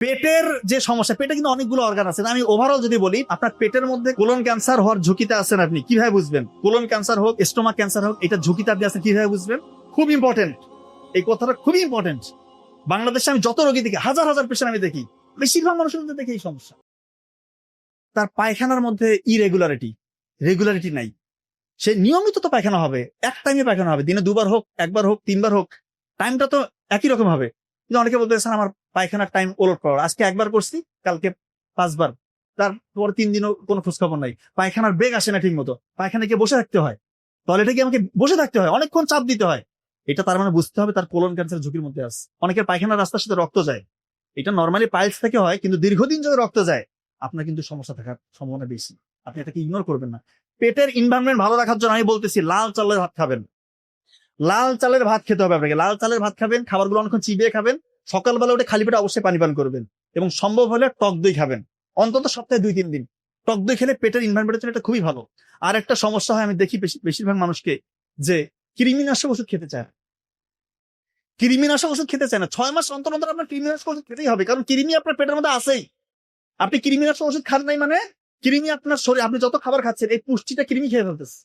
পেটের যে সমস্যা, পেটে কিন্তু অনেকগুলো অর্গান আছে। আমি ওভারঅল যদি বলি, আপনার পেটের মধ্যে কোলন ক্যান্সার হওয়ার ঝুঁকিতে আছেন, আপনি কিভাবে বুঝবেন? কোলন ক্যান্সার হোক, স্টোমাক ক্যান্সার হোক, এটা ঝুঁকিতে আপনি আছেন কিভাবে বুঝবেন? খুব ইম্পর্টেন্ট, এই কথাটা খুবই ইম্পর্টেন্ট। বাংলাদেশে আমি যত রোগী দেখি, হাজার হাজার পেশেন্ট আমি দেখি, বেশিরভাগ মানুষের মধ্যে দেখি এই সমস্যা। তার পায়খানার মধ্যে রেগুলারিটি নাই। সে নিয়মিত তো পায়খানা হবে, এক টাইমে পায়খানা হবে, দিনে দুবার হোক, একবার হোক, তিনবার হোক, টাইমটা তো একই রকম হবে। কিন্তু অনেকে বলতে স্যার আমার পায়খানার টাইম ওলট করার, আজকে একবার করছি, কালকে 5বার, তারপর 3 দিনও কোনো খোঁজখবর নাই। পায়খানার বেগ আসে না ঠিক মতো, পায়খানা গিয়ে বসে থাকতে হয়, টয়লেটে গিয়ে আমাকে বসে থাকতে হয়, অনেকক্ষণ চাপ দিতে হয়। এটা তার মানে বুঝতে হবে তার কোলন ক্যান্সার ঝুঁকির মধ্যে আছে। অনেকের পায়খানার রাস্তার সাথে রক্ত যায়, এটা নর্মালি পাইলস থেকে হয়, কিন্তু দীর্ঘদিন যদি রক্ত যায় আপনার কিন্তু সমস্যা থাকার সম্ভাবনা বেশি। আপনি এটাকে ইগনোর করবেন না। পেটের এনভায়রনমেন্ট ভালো রাখার জন্য আমি বলতেছি লাল চালের ভাত খাবেন। লাল চালের ভাত খেতে হবে আপনাকে, লাল চালের ভাত খাবেন, খাবারগুলো অনেকক্ষণ চিবিয়ে খাবেন, সকালবেলা উঠে খালি পেটে অবশ্যই পানি পান করবেন, এবং সম্ভব হলে টক দই খাবেন অন্তত সপ্তাহে 2-3 দিন। টক দই খেলে পেটের এনভায়রনমেন্টের জন্য এটা খুবই ভালো। আর একটা সমস্যা হয়, আমি দেখি বেশিরভাগ মানুষকে, যে কৃমিনাশক ওষুধ খেতে চায়। কৃমিনাশক ওষুধ খেতে চায় না, 6 মাস অন্তর অন্তর আপনার কৃমিনাশক ওষুধ খেতেই হবে, কারণ কৃমি আপনার পেটের মধ্যে আছেই। আপনি কৃমিনাশক ওষুধ খান নাই মানে কৃমি আপনার শরীরে, আপনি যত খাবার খাচ্ছেন এই পুষ্টিটা কৃমি খেয়ে ফেলতেছে,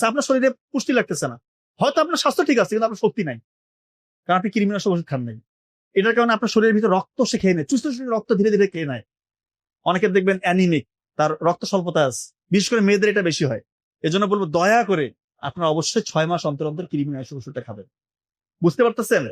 আপনার শরীরে পুষ্টি লাগতেছে না। হয়তো আপনার স্বাস্থ্য ঠিক আছে, কিন্তু আপনার শক্তি নাই, কারণ আপনি কৃমিনাশক ওষুধ খান নাই। এটার কারণে আপনার শরীরের ভিতরে রক্ত সে খেয়ে নেয়, চুষ্ট রক্ত ধীরে ধীরে খেয়ে নেয়। অনেকের দেখবেন অ্যানিমিক, তার রক্ত স্বল্পতা আছে, বিশেষ করে মেয়েদের এটা বেশি হয়। এজন্য বলবো দয়া করে আপনারা অবশ্যই 6 মাস অন্তর অন্তর কৃমিনাশক ওষুধটা খাবেন। বুঝতে পারতেছেন?